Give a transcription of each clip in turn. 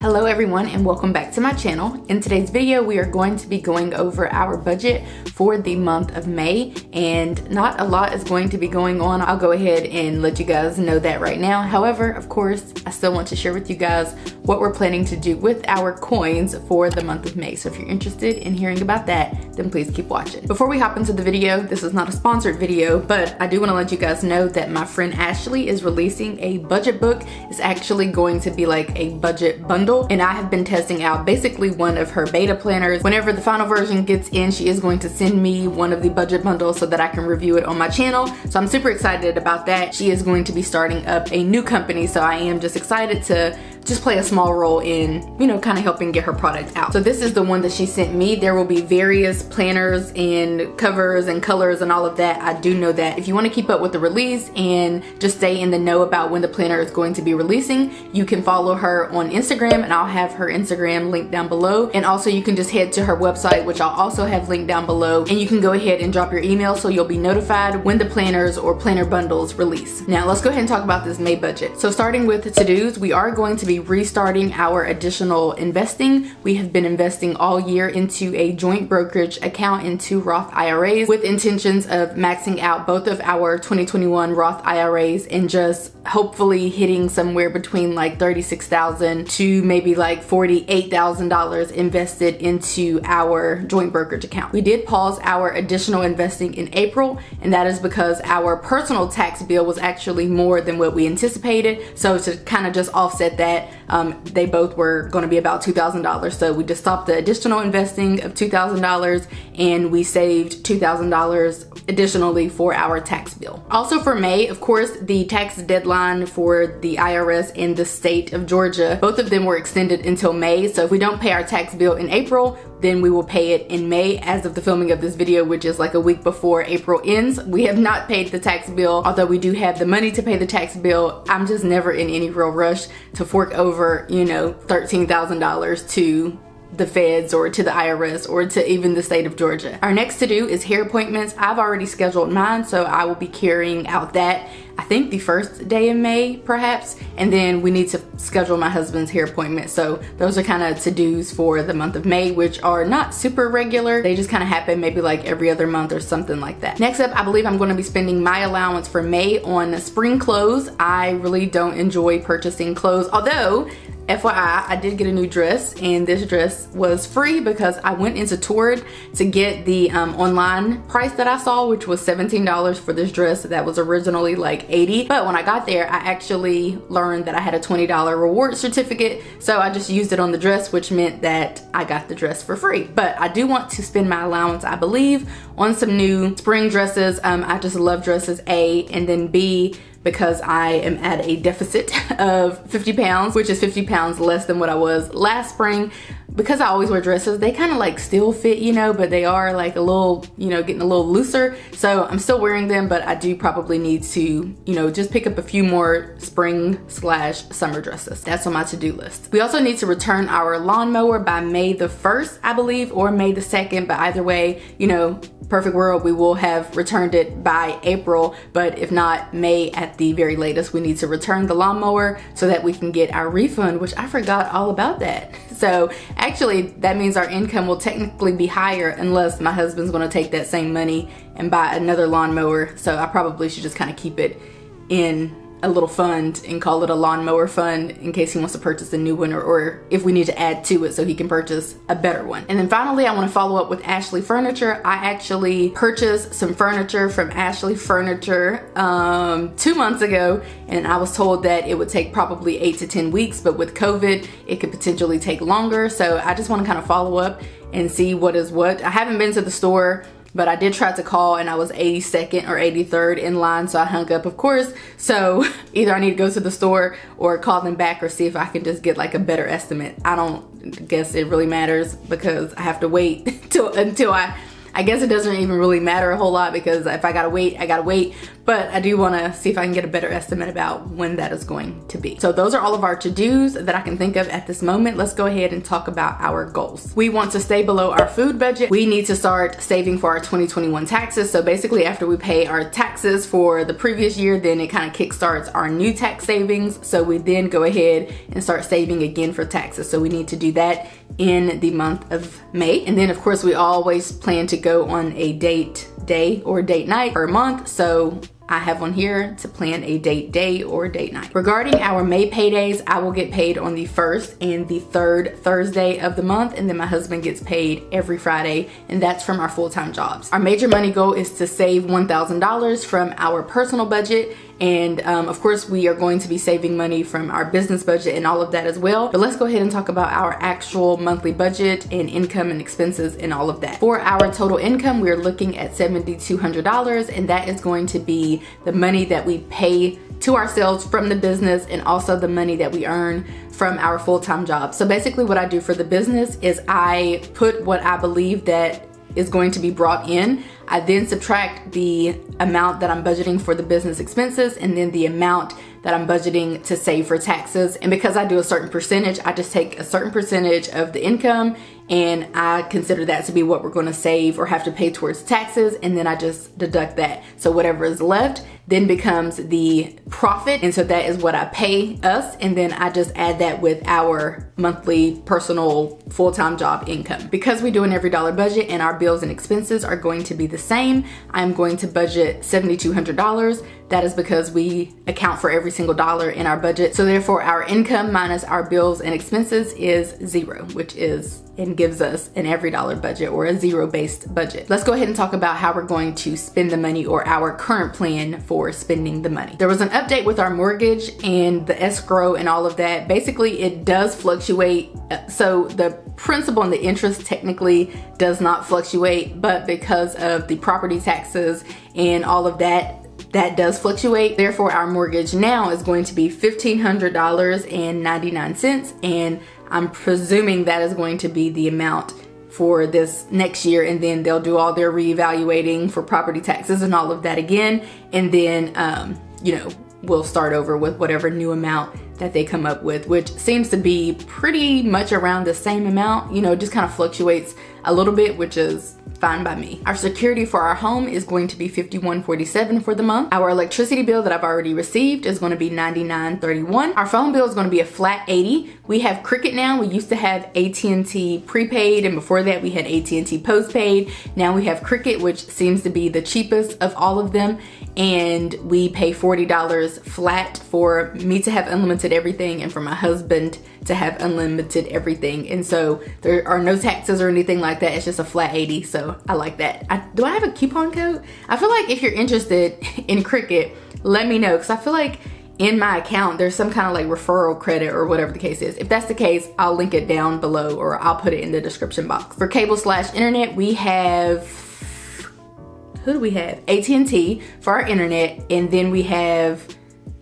Hello everyone and welcome back to my channel. In today's video we are going to be going over our budget for the month of May, and not a lot is going to be going on. I'll go ahead and let you guys know that right now. However, of course, I still want to share with you guys what we're planning to do with our coins for the month of May. So if you're interested in hearing about that, then please keep watching. Before we hop into the video, this is not a sponsored video, but I do want to let you guys know that my friend Ashley is releasing a budget book. It's actually going to be like a budget bundle. And I have been testing out basically one of her beta planners. Whenever the final version gets in, she is going to send me one of the budget bundles so that I can review it on my channel. So I'm super excited about that. She is going to be starting up a new company, so I am just excited to just play a small role in, you know, kind of helping get her product out. So this is the one that she sent me. There will be various planners and covers and colors and all of that. I do know that if you want to keep up with the release and just stay in the know about when the planner is going to be releasing, you can follow her on Instagram, and I'll have her Instagram linked down below. And also you can just head to her website, which I'll also have linked down below, and you can go ahead and drop your email so you'll be notified when the planners or planner bundles release. Now let's go ahead and talk about this May budget. So starting with the to-dos, we are going to be restarting our additional investing. We have been investing all year into a joint brokerage account into Roth IRAs with intentions of maxing out both of our 2021 Roth IRAs and just hopefully hitting somewhere between like $36,000 to maybe like $48,000 invested into our joint brokerage account. We did pause our additional investing in April, and that is because our personal tax bill was actually more than what we anticipated. So to kind of just offset that, they both were going to be about $2,000. So we just stopped the additional investing of $2,000 and we saved $2,000 additionally for our tax bill. Also for May, of course, the tax deadline for the IRS and the state of Georgia, both of them were extended until May. So if we don't pay our tax bill in April, then we will pay it in May. As of the filming of this video, which is like a week before April ends, we have not paid the tax bill. Although we do have the money to pay the tax bill, I'm just never in any real rush to fork over, you know, $13,000 to the feds or to the IRS or to even the state of Georgia. Our next to do is hair appointments. I've already scheduled mine, so I will be carrying out that, I think the first day in May perhaps, and then we need to schedule my husband's hair appointment. So those are kind of to-dos for the month of May, which are not super regular. They just kind of happen maybe like every other month or something like that. Next up, I believe I'm going to be spending my allowance for May on spring clothes. I really don't enjoy purchasing clothes, although FYI, I did get a new dress, and this dress was free because I went into Torrid to get the online price that I saw, which was $17 for this dress that was originally like $80. But when I got there, I actually learned that I had a $20 reward certificate, so I just used it on the dress, which meant that I got the dress for free. But I do want to spend my allowance, I believe, on some new spring dresses. I just love dresses, A, and then B, because I am at a deficit of 50 pounds, which is 50 pounds less than what I was last spring. Because I always wear dresses, they kind of like still fit, you know, but they are like a little, you know, getting a little looser. So I'm still wearing them, but I do probably need to, you know, just pick up a few more spring/summer dresses. That's on my to-do list. We also need to return our lawnmower by May the 1st, I believe, or May the 2nd, but either way, you know, perfect world, we will have returned it by April, but if not, May at the very latest. We need to return the lawnmower so that we can get our refund, which I forgot all about that. So actually, that means our income will technically be higher unless my husband's gonna take that same money and buy another lawnmower. So I probably should just kind of keep it in a little fund and call it a lawnmower fund in case he wants to purchase a new one, or if we need to add to it so he can purchase a better one. And then finally, I want to follow up with Ashley Furniture. I actually purchased some furniture from Ashley Furniture 2 months ago, and I was told that it would take probably 8 to 10 weeks, but with COVID, it could potentially take longer. So I just want to kind of follow up and see what is what. I haven't been to the store, but I did try to call and I was 82nd or 83rd in line, so I hung up, of course. So either I need to go to the store or call them back or see if I can just get like a better estimate. I don't guess it really matters because I have to wait until I I guess it doesn't even really matter a whole lot because if I gotta wait, I gotta wait. But I do wanna see if I can get a better estimate about when that is going to be. So those are all of our to-dos that I can think of at this moment. Let's go ahead and talk about our goals. We want to stay below our food budget. We need to start saving for our 2021 taxes. So basically after we pay our taxes for the previous year, then it kind of kickstarts our new tax savings. So we then go ahead and start saving again for taxes. So we need to do that in the month of May. And then of course we always plan to go on a date day or date night per month. So I have on here to plan a date day or date night. Regarding our May paydays, I will get paid on the 1st and the 3rd Thursday of the month, and then my husband gets paid every Friday, and that's from our full-time jobs. Our major money goal is to save $1,000 from our personal budget, and of course we are going to be saving money from our business budget and all of that as well. But let's go ahead and talk about our actual monthly budget and income and expenses and all of that. For our total income, we're looking at $7,200, and that is going to be the money that we pay to ourselves from the business and also the money that we earn from our full-time job. So basically what I do for the business is I put what I believe that is going to be brought in. I then subtract the amount that I'm budgeting for the business expenses and then the amount that I'm budgeting to save for taxes. And because I do a certain percentage, I just take a certain percentage of the income and I consider that to be what we're gonna save or have to pay towards taxes, and then I just deduct that. So whatever is left then becomes the profit, and so that is what I pay us, and then I just add that with our monthly personal full-time job income. Because we do an every dollar budget and our bills and expenses are going to be the same, I'm going to budget $7,200. That is because we account for every single dollar in our budget. So therefore our income minus our bills and expenses is 0, which is and gives us an every dollar budget or a zero-based budget. Let's go ahead and talk about how we're going to spend the money or our current plan for spending the money. There was an update with our mortgage and the escrow and all of that. Basically, it does fluctuate. So the principal and the interest technically does not fluctuate, but because of the property taxes and all of that, that does fluctuate. Therefore, our mortgage now is going to be $1,500.99, and I'm presuming that is going to be the amount for this next year, and then they'll do all their reevaluating for property taxes and all of that again, and then you know, we'll start over with whatever new amount that they come up with, which seems to be pretty much around the same amount. You know, it just kind of fluctuates a little bit, which is fine by me. Our security for our home is going to be $51.47 for the month. Our electricity bill that I've already received is going to be $99.31. Our phone bill is going to be a flat $80. We have Cricket now. We used to have AT&T prepaid, and before that we had AT&T postpaid. Now we have Cricket, which seems to be the cheapest of all of them, and we pay $40 flat for me to have unlimited everything and for my husband to have unlimited everything. And so there are no taxes or anything like that. It's just a flat 80, so I like that. Do I have a coupon code? I feel like if you're interested in Cricket, let me know, because I feel like in my account there's some kind of like referral credit or whatever the case is. If that's the case, I'll link it down below or I'll put it in the description box. For cable/internet, we have, who do we have? AT&T for our internet, and then we have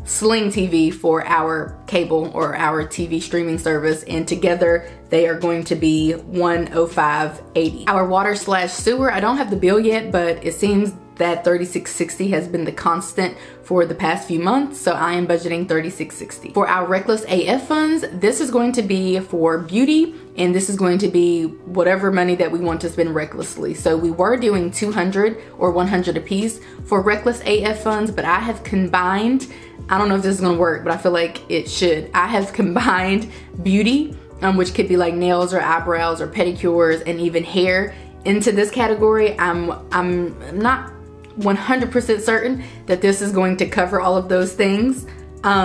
Sling TV for our cable or our TV streaming service, and together they are going to be $105.80. Our water/sewer, I don't have the bill yet, but it seems that $36.60 has been the constant for the past few months, so I am budgeting $36.60. For our Reckless AF funds, this is going to be for beauty, and this is going to be whatever money that we want to spend recklessly. So we were doing $200 or $100 a piece for Reckless AF funds, but I have combined, I don't know if this is gonna work, but I feel like it should. I have combined beauty, which could be like nails or eyebrows or pedicures and even hair, into this category. I'm not 100% certain that this is going to cover all of those things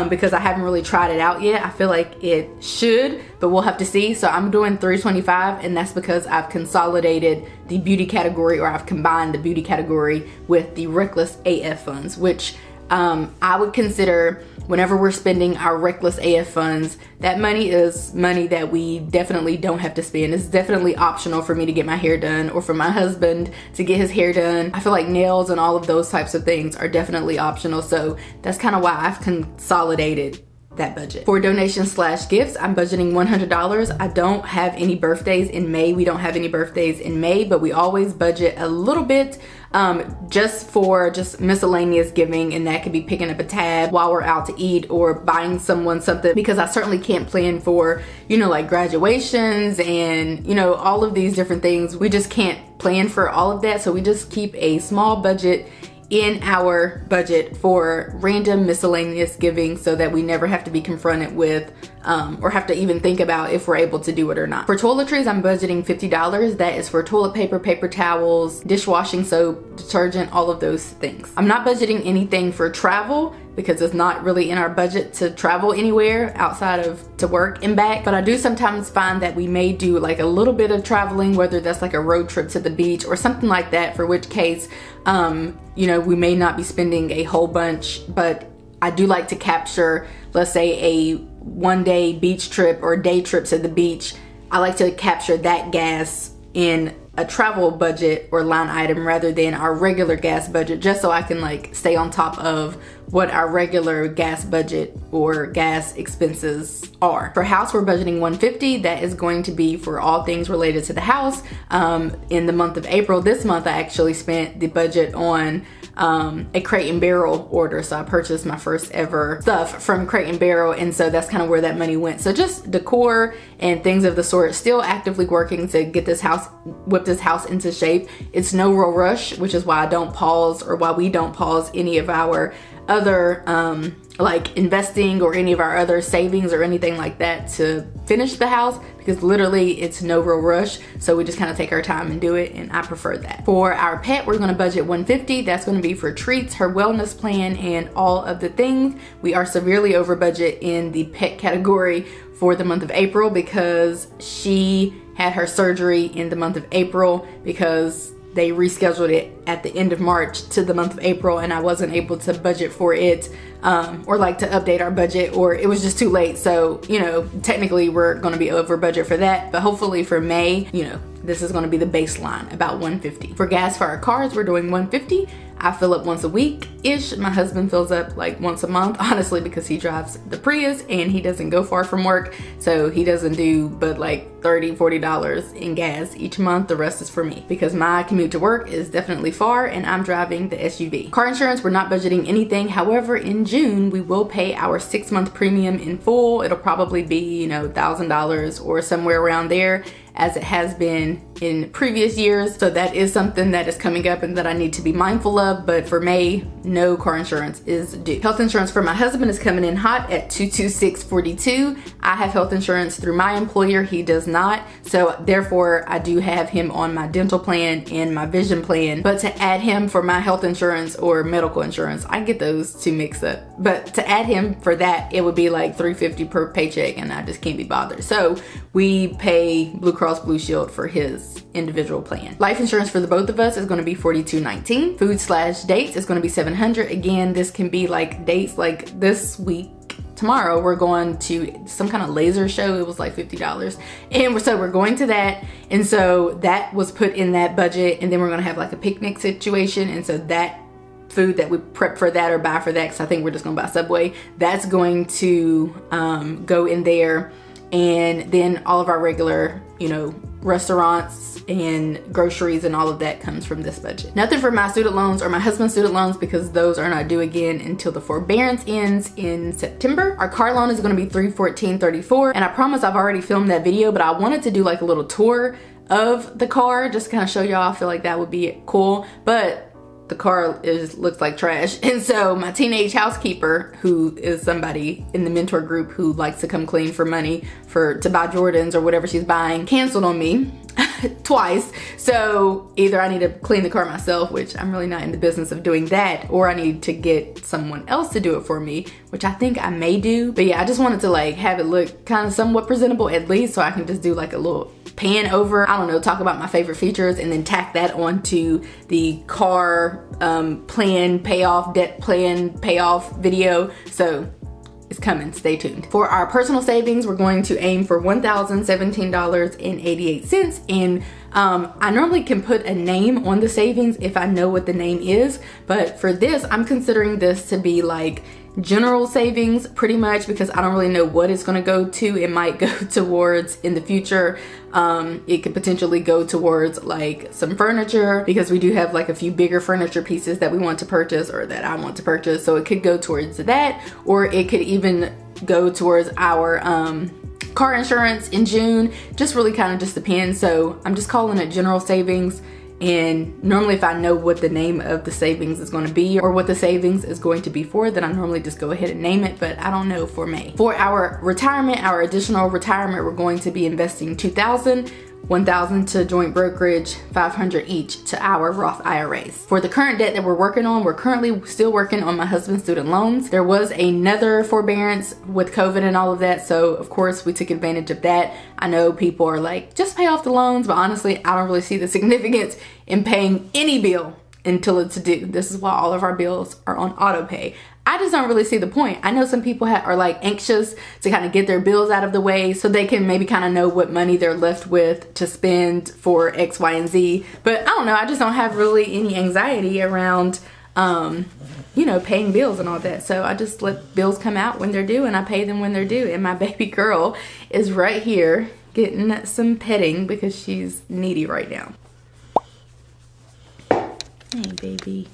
because I haven't really tried it out yet. I feel like it should, but we'll have to see. So I'm doing $325, and that's because I've consolidated the beauty category, or I've combined the beauty category with the Reckless AF funds, which I would consider, whenever we're spending our Reckless AF funds, that money is money that we definitely don't have to spend. It's definitely optional for me to get my hair done, or for my husband to get his hair done. I feel like nails and all of those types of things are definitely optional, so that's kind of why I've consolidated that budget. For donations slash gifts, I'm budgeting $100. I don't have any birthdays in May. We don't have any birthdays in May, but we always budget a little bit just for miscellaneous giving, and that could be picking up a tab while we're out to eat or buying someone something, because I certainly can't plan for, you know, like graduations and, you know, all of these different things. We just can't plan for all of that, so we just keep a small budget in our budget for random miscellaneous giving so that we never have to be confronted with or have to even think about if we're able to do it or not. For toiletries, I'm budgeting $50. That is for toilet paper, paper towels, dishwashing soap, detergent, all of those things. I'm not budgeting anything for travel because it's not really in our budget to travel anywhere outside of to work and back. But I do sometimes find that we may do like a little bit of traveling, whether that's like a road trip to the beach or something like that, for which case, you know, we may not be spending a whole bunch, but I do like to capture, let's say, a one-day beach trip or day trip to the beach. I like to capture that gas in a travel budget or line item rather than our regular gas budget, just so I can like stay on top of what our regular gas budget or gas expenses are. For house, we're budgeting $150. That is going to be for all things related to the house. In the month of April, this month, I actually spent the budget on a Crate and Barrel order. So I purchased my first ever stuff from Crate and Barrel, and so that's kind of where that money went. So just decor and things of the sort. Still actively working to get this house, whip this house into shape. It's no real rush, which is why I don't pause, or why we don't pause any of our other like investing or any of our other savings or anything like that to finish the house, because literally it's no real rush. So we just kind of take our time and do it, and I prefer that. For our pet, we're going to budget $150. That's going to be for treats, her wellness plan, and all of the things. We are severely over budget in the pet category for the month of April because she had her surgery in the month of April because they rescheduled it at the end of March to the month of April, and I wasn't able to budget for it or like to update our budget, or it was just too late. So, you know, technically we're gonna be over budget for that, but hopefully for May, you know, this is gonna be the baseline, about $150. For gas for our cars, we're doing $150. I fill up once a week-ish. My husband fills up like once a month, honestly, because he drives the Prius and he doesn't go far from work. So he doesn't do but like $30, $40 in gas each month. The rest is for me because my commute to work is definitely far and I'm driving the SUV. Car insurance, we're not budgeting anything. However, in June, we will pay our 6-month premium in full. It'll probably be, you know, $1,000 or somewhere around there, as it has been in previous years. So that is something that is coming up and that I need to be mindful of. But for May, no car insurance is due. Health insurance for my husband is coming in hot at $226.42. I have health insurance through my employer. He does not. So therefore, I do have him on my dental plan and my vision plan. But to add him for my health insurance or medical insurance, I get those two mixed up. But to add him for that, it would be like $350 per paycheck, and I just can't be bothered. So we pay Blue Cross Blue Shield for his individual plan. Life insurance for the both of us is going to be $42.19. Food/dates is going to be $700. Again, this can be like dates like this week. Tomorrow we're going to some kind of laser show. It was like $50, and so we're going to that, and so that was put in that budget. And then we're going to have like a picnic situation, and so that food that we prep for that or buy for that, because I think we're just going to buy Subway, that's going to go in there. And then all of our regular, you know, restaurants and groceries and all of that comes from this budget. Nothing for my student loans or my husband's student loans because those are not due again until the forbearance ends in September. Our car loan is going to be $314.34, and I promise I've already filmed that video, but I wanted to do like a little tour of the car just to kind of show y'all. I feel like that would be cool, but the car looks like trash. And so my teenage housekeeper, who is somebody in the mentor group who likes to come clean for money to buy Jordans or whatever she's buying, canceled on me twice. So either I need to clean the car myself, which I'm really not in the business of doing that, or I need to get someone else to do it for me, which I think I may do. But yeah, I just wanted to like have it look kind of somewhat presentable at least, so I can just do like a little pan over, I don't know, talk about my favorite features and then tack that onto the car plan payoff, debt plan payoff video. So it's coming, stay tuned. For our personal savings, we're going to aim for $1,017.88. And I normally can put a name on the savings if I know what the name is, but for this, I'm considering this to be like general savings pretty much, because I don't really know what it's going to go to. It might go towards in the future. It could potentially go towards like some furniture, because we do have like a few bigger furniture pieces that we want to purchase, or that I want to purchase. So it could go towards that, or it could even go towards our car insurance in June. Just really kind of just depends. So I'm just calling it general savings. And normally if I know what the name of the savings is going to be, or what the savings is going to be for, then I normally just go ahead and name it, but I don't know for May. For our retirement, our additional retirement, we're going to be investing $2,000, $1,000 to joint brokerage, $500 each to our Roth IRAs. For the current debt that we're working on, we're currently still working on my husband's student loans. There was another forbearance with COVID and all of that, so of course we took advantage of that. I know people are like, just pay off the loans, but honestly, I don't really see the significance in paying any bill until it's due. This is why all of our bills are on auto pay. I just don't really see the point. I know some people are like anxious to kind of get their bills out of the way so they can maybe kind of know what money they're left with to spend for X, Y, and Z. But I don't know, I just don't have really any anxiety around, you know, paying bills and all that. So I just let bills come out when they're due, and I pay them when they're due. And my baby girl is right here getting some petting because she's needy right now. Hey, baby.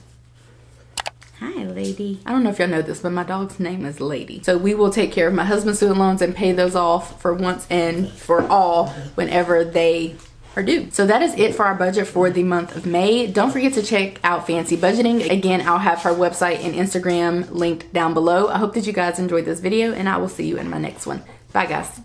Hi, Lady. I don't know if y'all know this, but my dog's name is Lady. So we will take care of my husband's student loans and pay those off for once and for all whenever they are due. So that is it for our budget for the month of May. Don't forget to check out Fancy Budgeting. Again, I'll have her website and Instagram linked down below. I hope that you guys enjoyed this video, and I will see you in my next one. Bye, guys.